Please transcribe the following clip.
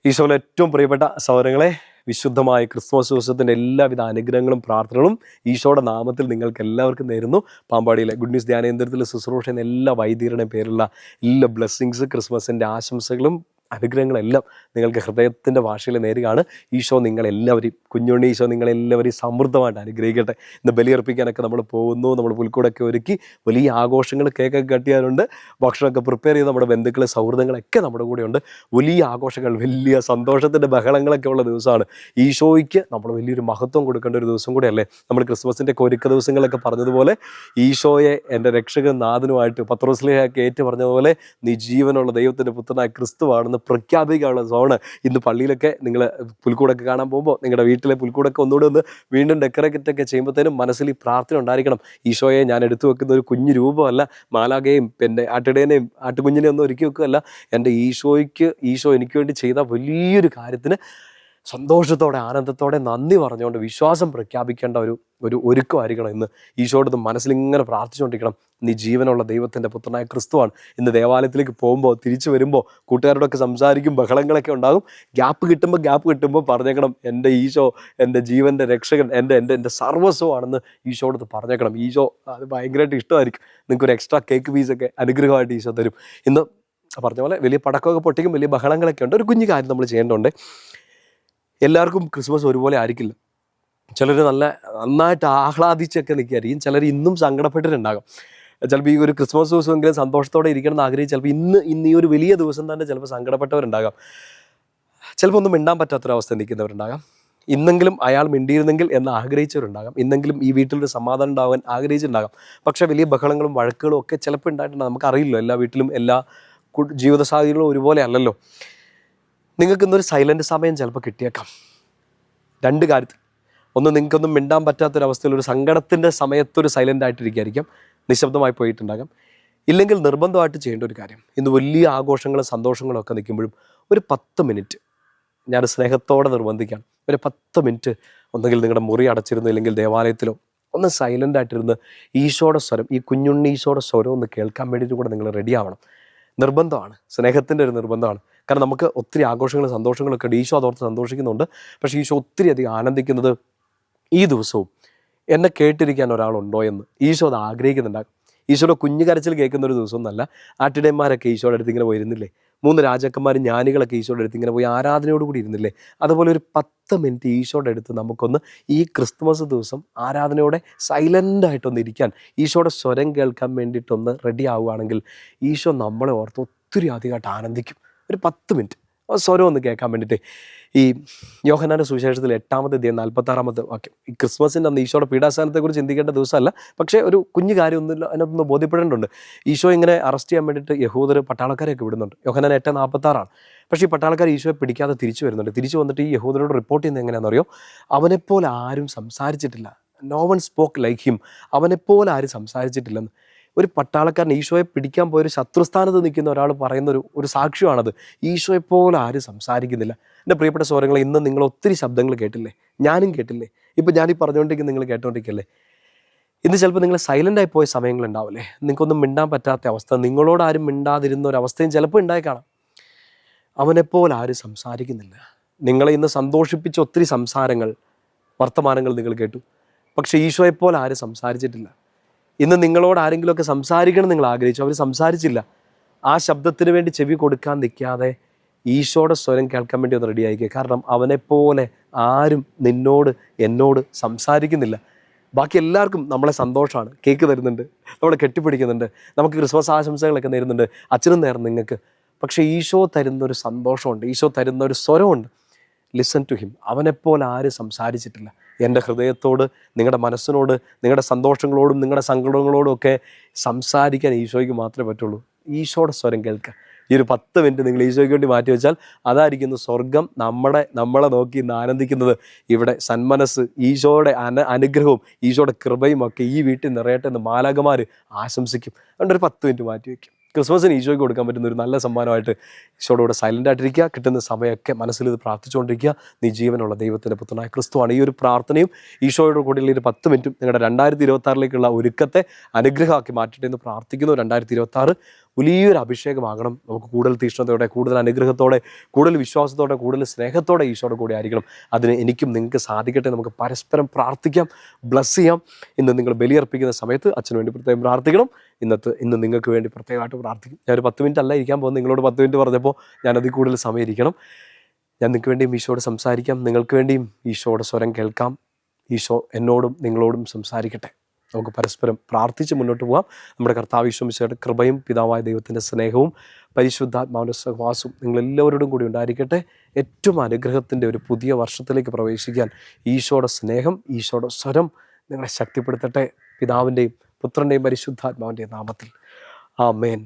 ഈശോയിലെ ഏറ്റവും പ്രിയപ്പെട്ട സഹോദരങ്ങളെ, വിശുദ്ധമായ ക്രിസ്മസ് ദിവസത്തിൻ്റെ എല്ലാവിധ അനുഗ്രഹങ്ങളും പ്രാർത്ഥനകളും ഈശോയുടെ നാമത്തിൽ നിങ്ങൾക്ക് എല്ലാവർക്കും നേരുന്നു. പാമ്പാടിയിലെ ഗുഡ് ന്യൂസ് ധ്യാനേന്ദ്രത്തിൽ ശുശ്രൂഷ എന്ന എല്ലാ വൈദികരുടെയും പേരുള്ള എല്ലാ ബ്ലെസ്സിങ്സ്, ക്രിസ്മസിൻ്റെ ആശംസകളും അനുഗ്രഹങ്ങളെല്ലാം നിങ്ങൾക്ക് ഹൃദയത്തിൻ്റെ ഭാഷയിൽ നേരുകയാണ്. ഈശോ നിങ്ങളെല്ലാവരെയും, കുഞ്ഞുണ്ണി ഈശോ നിങ്ങളെല്ലാവരെയും സമൃദ്ധമായിട്ട് അനുഗ്രഹിക്കട്ടെ. ഇന്ന് ബലിയർപ്പിക്കാനൊക്കെ നമ്മൾ പോകുന്നു. നമ്മൾ പുൽക്കൂടൊക്കെ ഒരുക്കി വലിയ ആഘോഷങ്ങൾ, കേക്കൊക്കെ കട്ടിയാറുണ്ട്, ഭക്ഷണമൊക്കെ പ്രിപ്പയർ ചെയ്ത് നമ്മുടെ ബന്ധുക്കൾ, സൗഹൃദങ്ങളൊക്കെ നമ്മുടെ കൂടെയുണ്ട്. വലിയ ആഘോഷങ്ങൾ, വലിയ സന്തോഷത്തിൻ്റെ ബഹളങ്ങളൊക്കെ ഉള്ള ദിവസമാണ്. ഈശോയ്ക്ക് നമ്മൾ വലിയൊരു മഹത്വം കൊടുക്കേണ്ട ഒരു ദിവസം കൂടെയല്ലേ. നമ്മൾ ക്രിസ്മസിൻ്റെ ഒരുക്ക ദിവസങ്ങളൊക്കെ പറഞ്ഞതുപോലെ ഈശോയെ എൻ്റെ രക്ഷകൻ നാഥനുമായിട്ട് പത്രോസ്ലീഹയൊക്കെ ഏറ്റു പറഞ്ഞതുപോലെ നീ ജീവനുള്ള ദൈവത്തിൻ്റെ പുത്രനായ ക്രിസ്തുവാണെന്ന് പ്രഖ്യാപിക്കാനുള്ള സോണ് ഇന്ന് പള്ളിയിലൊക്കെ നിങ്ങൾ പുൽക്കൂടൊക്കെ കാണാൻ പോകുമ്പോൾ നിങ്ങളുടെ വീട്ടിലെ പുൽക്കൂടൊക്കെ ഒന്നുകൂടെ ഒന്ന് വീണ്ടും ഡെക്കറേറ്റൊക്കെ ചെയ്യുമ്പോഴത്തേനും മനസ്സിൽ ഈ പ്രാർത്ഥന ഉണ്ടായിരിക്കണം. ഈശോയെ ഞാൻ എടുത്തു വെക്കുന്ന ഒരു കുഞ്ഞു രൂപമല്ല, മാലാഖയും പിന്നെ ആട്ടിടേനെയും ആട്ടുകുഞ്ഞിനെയും ഒന്നും ഒരുക്കി വെക്കുകയല്ല. എൻ്റെ ഈശോ എനിക്ക് വേണ്ടി ചെയ്ത വലിയൊരു കാര്യത്തിന് സന്തോഷത്തോടെ, ആനന്ദത്തോടെ, നന്ദി പറഞ്ഞുകൊണ്ട് വിശ്വാസം പ്രഖ്യാപിക്കേണ്ട ഒരു ഒരുക്കമായിരിക്കണം ഇന്ന്. ഈശോയോട് മനസ്സിലിങ്ങനെ പ്രാർത്ഥിച്ചുകൊണ്ടിരിക്കണം. നീ ജീവനുള്ള ദൈവത്തിൻ്റെ പുത്രനായ ക്രിസ്തുവാണ്. ഇന്ന് ദേവാലയത്തിലേക്ക് പോകുമ്പോൾ, തിരിച്ചു വരുമ്പോൾ, കൂട്ടുകാരോടൊക്കെ സംസാരിക്കും, ബഹളങ്ങളൊക്കെ ഉണ്ടാകും. ഗ്യാപ്പ് കിട്ടുമ്പോൾ പറഞ്ഞേക്കണം, എൻ്റെ ഈശോ എൻ്റെ ജീവൻ്റെ രക്ഷകൻ, എൻ്റെ സർവസ്വമാണെന്ന് ഈശോയോട് പറഞ്ഞേക്കണം. ഈശോ അത് ഭയങ്കരമായിട്ട് ഇഷ്ടമായിരിക്കും. നിങ്ങൾക്കൊരു എക്സ്ട്രാ കേക്ക് പീസൊക്കെ അനുഗ്രഹമായിട്ട് ഈശോ തരും. ഇന്ന് പറഞ്ഞ പോലെ വലിയ പടക്കമൊക്കെ പൊട്ടിക്കും, വലിയ ബഹളങ്ങളൊക്കെ ഉണ്ട്. ഒരു കുഞ്ഞു കാര്യം നമ്മൾ ചെയ്യേണ്ടതുണ്ട്. എല്ലാവർക്കും ക്രിസ്മസ് ഒരുപോലെ ആയിരിക്കില്ല. ചിലർ നന്നായിട്ട് ആഹ്ലാദിച്ചൊക്കെ നിൽക്കുകയായിരിക്കും. ചിലർ ഇന്നും സങ്കടപ്പെട്ടിട്ടുണ്ടാകും. ചിലപ്പോൾ ഈ ഒരു ക്രിസ്മസ് ദിവസമെങ്കിലും സന്തോഷത്തോടെ ഇരിക്കണം എന്ന് ആഗ്രഹിച്ച് ചിലപ്പോൾ ഇന്ന് ഈ ഒരു വലിയ ദിവസം തന്നെ ചിലപ്പോൾ സങ്കടപ്പെട്ടവരുണ്ടാകാം. ചിലപ്പോൾ ഒന്നും മിണ്ടാൻ പറ്റാത്തൊരവസ്ഥ നിൽക്കുന്നവരുണ്ടാകാം. ഇന്നെങ്കിലും അയാൾ മിണ്ടിയിരുന്നെങ്കിൽ എന്ന് ആഗ്രഹിച്ചവരുണ്ടാകാം. ഇന്നെങ്കിലും ഈ വീട്ടിലൊരു സമാധാനം ഉണ്ടാകാൻ ആഗ്രഹിച്ചിട്ടുണ്ടാകാം. പക്ഷേ വലിയ ബഹളങ്ങളും വഴക്കുകളും ഒക്കെ ചിലപ്പോൾ ഉണ്ടായിട്ടുണ്ടാകും. നമുക്കറിയില്ലോ, എല്ലാ വീട്ടിലും എല്ലാ ജീവിത സാഹചര്യങ്ങളും ഒരുപോലെ അല്ലല്ലോ. നിങ്ങൾക്ക് ഇന്നൊരു സൈലൻറ്റ് സമയം ചിലപ്പോൾ കിട്ടിയേക്കാം. രണ്ട് കാര്യത്തിൽ. ഒന്ന്, നിങ്ങൾക്കൊന്നും മിണ്ടാൻ പറ്റാത്തൊരവസ്ഥയിൽ ഒരു സങ്കടത്തിൻ്റെ സമയത്തൊരു സൈലൻ്റ് ആയിട്ടിരിക്കുകയായിരിക്കാം, നിശബ്ദമായി പോയിട്ടുണ്ടാകാം. ഇല്ലെങ്കിൽ നിർബന്ധമായിട്ട് ചെയ്യേണ്ട ഒരു കാര്യം, ഇന്ന് വലിയ ആഘോഷങ്ങളും സന്തോഷങ്ങളും ഒക്കെ നിൽക്കുമ്പോഴും ഒരു 10 മിനിറ്റ് ഞാൻ സ്നേഹത്തോടെ നിർബന്ധിക്കാം. ഒരു 10 മിനിറ്റ് ഒന്നെങ്കിൽ നിങ്ങളുടെ മുറി അടച്ചിരുന്നു, ഇല്ലെങ്കിൽ ദേവാലയത്തിലോ ഒന്ന് സൈലൻ്റ് ആയിട്ടിരുന്ന് ഈശോയുടെ സ്വരം, ഈ കുഞ്ഞുണ്ണി ഈശോയുടെ സ്വരം ഒന്ന് കേൾക്കാൻ വേണ്ടിയിട്ട് കൂടെ നിങ്ങൾ റെഡി ആവണം. നിർബന്ധമാണ്, സ്നേഹത്തിൻ്റെ ഒരു നിർബന്ധമാണ്. കാരണം നമുക്ക് ഒത്തിരി ആഘോഷങ്ങളും സന്തോഷങ്ങളൊക്കെ ഉണ്ട്. ഈശോ അതോർത്ത് സന്തോഷിക്കുന്നുണ്ട്. പക്ഷേ ഈശോ ഒത്തിരി അധികം ആനന്ദിക്കുന്നത് ഈ ദിവസവും എന്നെ കേട്ടിരിക്കാൻ ഒരാളുണ്ടോ എന്ന് ഈശോ അത് ആഗ്രഹിക്കുന്നുണ്ടാകും. ഈശോയുടെ കുഞ്ഞു കരച്ചിൽ കേൾക്കുന്ന ഒരു ദിവസം എന്നല്ല. ആട്ടിടയന്മാരൊക്കെ ഈശോയുടെ അടുത്ത് ഇങ്ങനെ പോയിരുന്നില്ലേ? 3 രാജാക്കന്മാരും ജ്ഞാനികളൊക്കെ ഈശോയുടെ അടുത്ത് ഇങ്ങനെ പോയി ആരാധനയോടുകൂടി ഇരുന്നില്ലേ? അതുപോലെ ഒരു 10 മിനിറ്റ് ഈശോയുടെ അടുത്ത് നമുക്കൊന്ന് ഈ ക്രിസ്തുമസ് ദിവസം ആരാധനയോടെ സൈലൻ്റായിട്ടൊന്ന് ഇരിക്കാൻ, ഈശോയുടെ സ്വരം കേൾക്കാൻ വേണ്ടിയിട്ടൊന്ന് റെഡി ആവുകയാണെങ്കിൽ ഈശോ നമ്മളെ ഓർത്ത് ഒത്തിരി അധികമായിട്ട് ആനന്ദിക്കും. ഒരു 10 മിനിറ്റ് സ്വരം ഒന്ന് കേൾക്കാൻ വേണ്ടിയിട്ട്. ഈ യോഹന്നാന്റെ സുവിശേഷത്തിൽ 8-ാമത്തെ അധ്യായം 46-ാമത്തെ വാക്യം, ഈ ക്രിസ്മസിൻ്റെ അന്ന് ഈശോയുടെ പീഡാസനത്തെക്കുറിച്ച് ചിന്തിക്കേണ്ട ദിവസമല്ല. പക്ഷേ ഒരു കുഞ്ഞു കാര്യമൊന്നുമില്ല, അതിനകത്തൊന്ന് ബോധ്യപ്പെടേണ്ടതുണ്ട്. ഈശോ ഇങ്ങനെ അറസ്റ്റ് ചെയ്യാൻ വേണ്ടിയിട്ട് യഹൂദർ പട്ടാളക്കാരെയൊക്കെ വിടുന്നുണ്ട്. യോഹന്നാൻ 8:46. പക്ഷേ ഈ പട്ടാളക്കാർ ഈശോയെ പിടിക്കാതെ തിരിച്ചു വരുന്നുണ്ട്. തിരിച്ചു വന്നിട്ട് ഈ യഹൂദരോട് റിപ്പോർട്ട് ചെയ്യുന്നത് എങ്ങനെയാണെന്നറിയോ? അവനെപ്പോലെ ആരും സംസാരിച്ചിട്ടില്ല. No one spoke like him. അവനെപ്പോലെ ആരും സംസാരിച്ചിട്ടില്ലെന്ന്. ഒരു പട്ടാളക്കാരൻ ഈശോയെ പിടിക്കാൻ പോയൊരു ശത്രുസ്ഥാനത്ത് നിൽക്കുന്ന ഒരാൾ പറയുന്ന ഒരു സാക്ഷ്യമാണത്. ഈശോയെപ്പോലെ ആരും സംസാരിക്കുന്നില്ല. എൻ്റെ പ്രിയപ്പെട്ട സ്വരങ്ങളെ, ഇന്ന് നിങ്ങൾ ഒത്തിരി ശബ്ദങ്ങൾ കേട്ടില്ലേ? ഞാനും കേട്ടില്ലേ? ഇപ്പം ഞാനീ പറഞ്ഞുകൊണ്ടിരിക്കുന്ന നിങ്ങൾ കേട്ടോണ്ടിരിക്കല്ലേ? ഇന്ന് ചിലപ്പോൾ നിങ്ങൾ സൈലൻ്റായി പോയ സമയങ്ങളുണ്ടാവില്ലേ? നിങ്ങൾക്കൊന്നും മിണ്ടാൻ പറ്റാത്ത അവസ്ഥ, നിങ്ങളോട് ആരും മിണ്ടാതിരുന്ന ഒരവസ്ഥയും ചിലപ്പോൾ ഉണ്ടായി കാണാം. അവനെപ്പോലെ ആരും സംസാരിക്കുന്നില്ല. നിങ്ങളെ ഇന്ന് സന്തോഷിപ്പിച്ച ഒത്തിരി സംസാരങ്ങൾ, വർത്തമാനങ്ങൾ നിങ്ങൾ കേട്ടു. പക്ഷേ ഈശോയെപ്പോലെ ആരും സംസാരിച്ചിട്ടില്ല. ഇന്ന് നിങ്ങളോട് ആരെങ്കിലുമൊക്കെ സംസാരിക്കണം നിങ്ങൾ ആഗ്രഹിച്ചു, അവർ സംസാരിച്ചില്ല. ആ ശബ്ദത്തിന് വേണ്ടി ചെവി കൊടുക്കാൻ നിൽക്കാതെ ഈശോയുടെ സ്വരം കേൾക്കാൻ വേണ്ടി ഒന്ന് റെഡി ആയിക്കുക. കാരണം അവനെപ്പോലെ ആരും നിന്നോട് എന്നോട് സംസാരിക്കുന്നില്ല. ബാക്കി എല്ലാവർക്കും നമ്മളെ സന്തോഷമാണ്, കേക്ക് തരുന്നുണ്ട്, നമ്മളെ കെട്ടിപ്പിടിക്കുന്നുണ്ട്, നമുക്ക് ക്രിസ്മസ് ആശംസകളൊക്കെ നേരുന്നുണ്ട്, അച്ഛനും നേർന്നു നിങ്ങൾക്ക്. പക്ഷേ ഈശോ തരുന്നൊരു സന്തോഷമുണ്ട്, ഈശോ തരുന്നൊരു സ്വരമുണ്ട്. Listen to him. അവനെപ്പോലെ ആരും സംസാരിച്ചിട്ടില്ല. എൻ്റെ ഹൃദയത്തോട്, നിങ്ങളുടെ മനസ്സിനോട്, നിങ്ങളുടെ സന്തോഷങ്ങളോടും നിങ്ങളുടെ സങ്കടങ്ങളോടും ഒക്കെ സംസാരിക്കാൻ ഈശോയ്ക്ക് മാത്രമേ പറ്റുള്ളൂ. ഈശോയുടെ സ്വരം കേൾക്കുക. ഈ ഒരു 10 മിനിറ്റ് നിങ്ങൾ ഈശോയ്ക്ക് വേണ്ടി മാറ്റി വെച്ചാൽ അതായിരിക്കുന്നു സ്വർഗം നമ്മളെ നോക്കി ഇന്ന് ആനന്ദിക്കുന്നത്. ഇവിടെ സന്മനസ്, ഈശോയുടെ അനുഗ്രഹവും ഈശോയുടെ കൃപയും ഒക്കെ ഈ വീട്ടിൽ നിറയട്ടെ എന്ന് മാലാഖമാർ ആശംസിക്കും. അതുകൊണ്ട് ഒരു 10 മിനിറ്റ് മാറ്റി വയ്ക്കും. ക്രിസ്മസിന് ഈശോയ്ക്ക് കൊടുക്കാൻ പറ്റുന്ന ഒരു നല്ല സമ്മാനമായിട്ട് ഈശോയുടെ കൂടെ സൈലൻ്റ് ആയിട്ടിരിക്കുക. കിട്ടുന്ന സമയമൊക്കെ മനസ്സിൽ ഇത് പ്രാർത്ഥിച്ചുകൊണ്ടിരിക്കുക. നീ ജീവനുള്ള ദൈവത്തിൻ്റെ പുത്രനായ ക്രിസ്തുവാണ്. ഈ ഒരു പ്രാർത്ഥനയും ഈശോയുടെ കൂടെയുള്ള ഒരു 10 മിനിറ്റും നിങ്ങളുടെ 2026 ഒരുക്കത്തെ അനുഗ്രഹമാക്കി മാറ്റട്ടെ എന്ന് പ്രാർത്ഥിക്കുന്നു. 2026 വലിയൊരു അഭിഷേകമാകണം. നമുക്ക് കൂടുതൽ തീഷ്ണതയോടെ, കൂടുതൽ അനുഗ്രഹത്തോടെ, കൂടുതൽ വിശ്വാസത്തോടെ, കൂടുതൽ സ്നേഹത്തോടെ ഈശോയുടെ കൂടെ ആയിരിക്കണം. അതിന് എനിക്കും നിങ്ങൾക്ക് സാധിക്കട്ടെ. നമുക്ക് പരസ്പരം പ്രാർത്ഥിക്കാം, ബ്ലസ് ചെയ്യാം. ഇന്ന് നിങ്ങൾ ബലിയർപ്പിക്കുന്ന സമയത്ത് അച്ഛന് വേണ്ടി പ്രത്യേകം പ്രാർത്ഥിക്കണം. ഇന്ന് നിങ്ങൾക്ക് വേണ്ടി പ്രത്യേകമായിട്ട് പ്രാർത്ഥിക്കും. ഞാനൊരു 10 മിനിറ്റ് അല്ല ഇരിക്കാൻ പോകുന്നത്. നിങ്ങളോട് 10 മിനിറ്റ് പറഞ്ഞപ്പോൾ ഞാൻ അതിൽ കൂടുതൽ സമയം ഇരിക്കണം. ഞാൻ നിങ്ങൾക്ക് വേണ്ടിയും ഈശോയോട് സംസാരിക്കാം, നിങ്ങൾക്ക് വേണ്ടിയും ഈശോയുടെ സ്വരം കേൾക്കാം. ഈശോ എന്നോടും നിങ്ങളോടും സംസാരിക്കട്ടെ. നമുക്ക് പരസ്പരം പ്രാർത്ഥിച്ച് മുന്നോട്ട് പോകാം. നമ്മുടെ കർത്താവ് ഈശോ മിശിഹായുടെ കൃപയും പിതാവായ ദൈവത്തിൻ്റെ സ്നേഹവും പരിശുദ്ധാത്മാവിൻ്റെ സഹവാസവും നിങ്ങളെല്ലാവരോടും കൂടി ഉണ്ടായിരിക്കട്ടെ. ഏറ്റവും അനുഗ്രഹത്തിൻ്റെ ഒരു പുതിയ വർഷത്തിലേക്ക് പ്രവേശിക്കാൻ ഈശോയുടെ സ്നേഹം, ഈശോയുടെ സ്വരം നിങ്ങളെ ശക്തിപ്പെടുത്തട്ടെ. പിതാവിൻ്റെയും പുത്രൻ്റെയും പരിശുദ്ധാത്മാവിൻ്റെയും നാമത്തിൽ ആമേൻ.